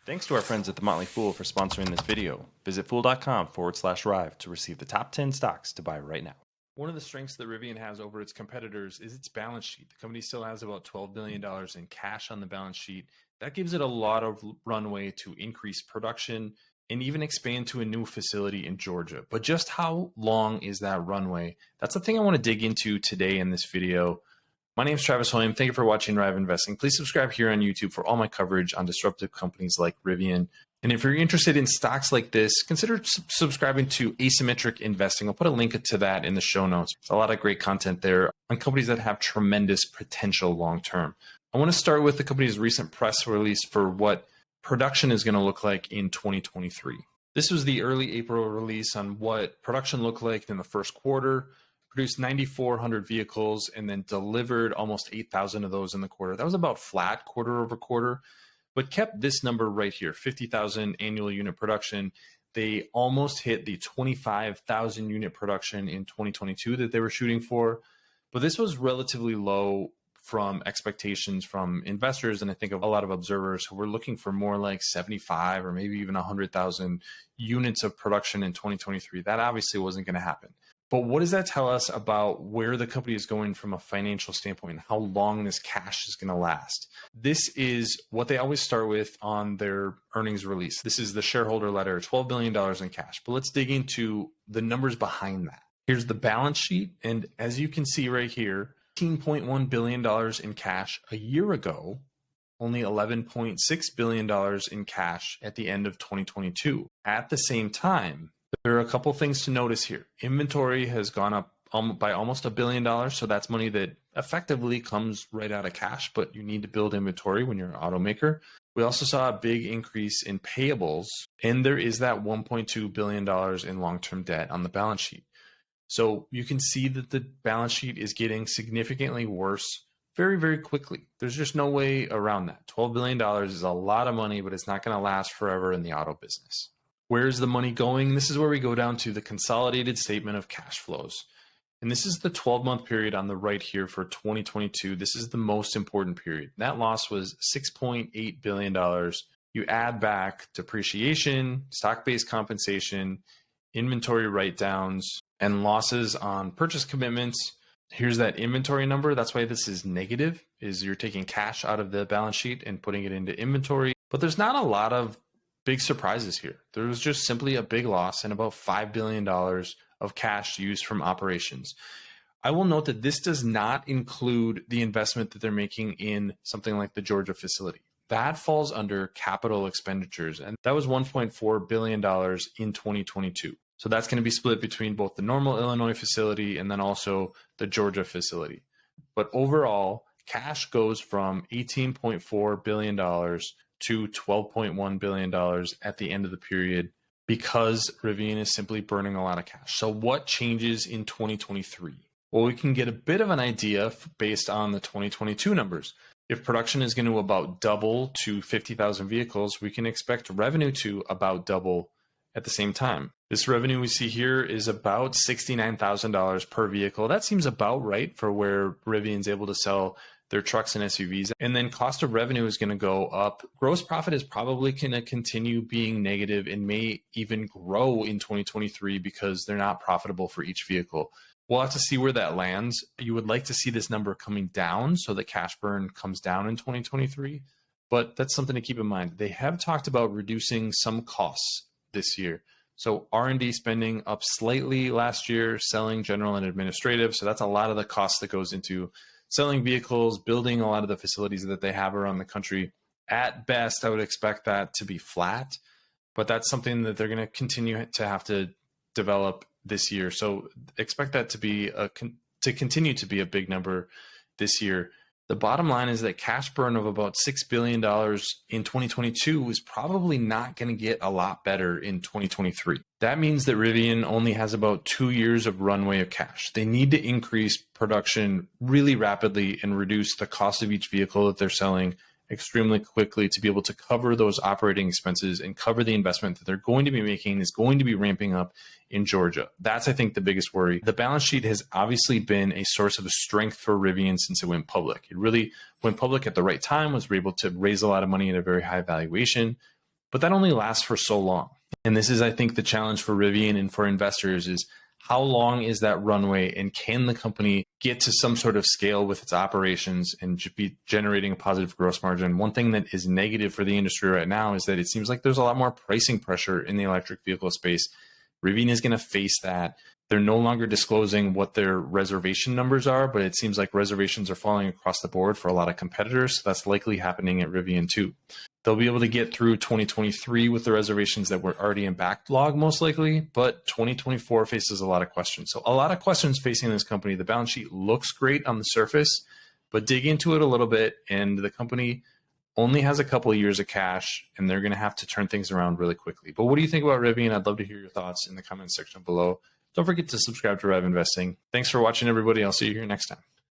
Thanks to our friends at The Motley Fool for sponsoring this video. Visit fool.com/Rive to receive the top 10 stocks to buy right now. One of the strengths that Rivian has over its competitors is its balance sheet. The company still has about $12 billion in cash on the balance sheet. That gives it a lot of runway to increase production and even expand to a new facility in Georgia. But just how long is that runway? That's the thing I want to dig into today in this video. My name is Travis William. Thank you for watching Rive Investing. Please subscribe here on YouTube for all my coverage on disruptive companies like Rivian. And if you're interested in stocks like this, consider subscribing to Asymmetric Investing. I'll put a link to that in the show notes. There's a lot of great content there on companies that have tremendous potential long term. I want to start with the company's recent press release for what production is going to look like in 2023. This was the early April release on what production looked like in the first quarter. Produced 9,400 vehicles and then delivered almost 8,000 of those in the quarter. That was about flat quarter over quarter, but kept this number right here, 50,000 annual unit production. They almost hit the 25,000 unit production in 2022 that they were shooting for, but this was relatively low from expectations from investors, and I think of a lot of observers who were looking for more like 75 or maybe even 100,000 units of production in 2023. That obviously wasn't going to happen. But what does that tell us about where the company is going from a financial standpoint and how long this cash is going to last? This is what they always start with on their earnings release. This is the shareholder letter, $12 billion in cash. But let's dig into the numbers behind that. Here's the balance sheet. And as you can see right here, $18.1 billion in cash a year ago, only $11.6 billion in cash at the end of 2022. At the same time, there are a couple things to notice here. Inventory has gone up by almost $1 billion. So that's money that effectively comes right out of cash, but you need to build inventory when you're an automaker. We also saw a big increase in payables, and there is that $1.2 billion in long-term debt on the balance sheet. So you can see that the balance sheet is getting significantly worse very, very quickly. There's just no way around that. $12 billion is a lot of money, but it's not going to last forever in the auto business. Where's the money going? This is where we go down to the consolidated statement of cash flows. And this is the 12-month period on the right here for 2022. This is the most important period. That loss was $6.8 billion. You add back depreciation, stock-based compensation, inventory write-downs, and losses on purchase commitments. Here's that inventory number. That's why this is negative, is you're taking cash out of the balance sheet and putting it into inventory. But there's not a lot of big surprises here. There was just simply a big loss and about $5 billion of cash used from operations. I will note that this does not include the investment that they're making in something like the Georgia facility. That falls under capital expenditures, and that was $1.4 billion in 2022. So that's going to be split between both the normal Illinois facility and then also the Georgia facility. But overall, cash goes from $18.4 billion to $12.1 billion at the end of the period because Rivian is simply burning a lot of cash. So what changes in 2023? Well, we can get a bit of an idea based on the 2022 numbers. If production is going to about double to 50,000 vehicles, we can expect revenue to about double at the same time. This revenue we see here is about $69,000 per vehicle. That seems about right for where Rivian's able to sell their trucks and SUVs. And then cost of revenue is going to go up. Gross profit is probably going to continue being negative and may even grow in 2023 because they're not profitable for each vehicle. We'll have to see where that lands. You would like to see this number coming down so that cash burn comes down in 2023. But that's something to keep in mind. They have talked about reducing some costs this year. So R&D spending up slightly last year, selling, general, and administrative. So that's a lot of the cost that goes into selling vehicles, building a lot of the facilities that they have around the country. At best, I would expect that to be flat, but that's something that they're going to continue to have to develop this year. So expect that to continue to be a big number this year. The bottom line is that cash burn of about $6 billion in 2022 is probably not going to get a lot better in 2023. That means that Rivian only has about 2 years of runway of cash. They need to increase production really rapidly and reduce the cost of each vehicle that they're selling extremely quickly to be able to cover those operating expenses and cover the investment that they're going to be making is going to be ramping up in Georgia. That's, I think, the biggest worry. The balance sheet has obviously been a source of strength for Rivian since it went public. It really went public at the right time, was able to raise a lot of money at a very high valuation. But that only lasts for so long. And this is, I think, the challenge for Rivian and for investors is how long is that runway, and can the company get to some sort of scale with its operations and be generating a positive gross margin? One thing that is negative for the industry right now is that it seems like there's a lot more pricing pressure in the electric vehicle space. Rivian is going to face that. They're no longer disclosing what their reservation numbers are, but it seems like reservations are falling across the board for a lot of competitors. So that's likely happening at Rivian too. They'll be able to get through 2023 with the reservations that were already in backlog, most likely, but 2024 faces a lot of questions. So a lot of questions facing this company. The balance sheet looks great on the surface, but dig into it a little bit, and the company only has a couple of years of cash, and they're going to have to turn things around really quickly. But what do you think about Rivian? I'd love to hear your thoughts in the comments section below. Don't forget to subscribe to Rev Investing. Thanks for watching, everybody. I'll see you here next time.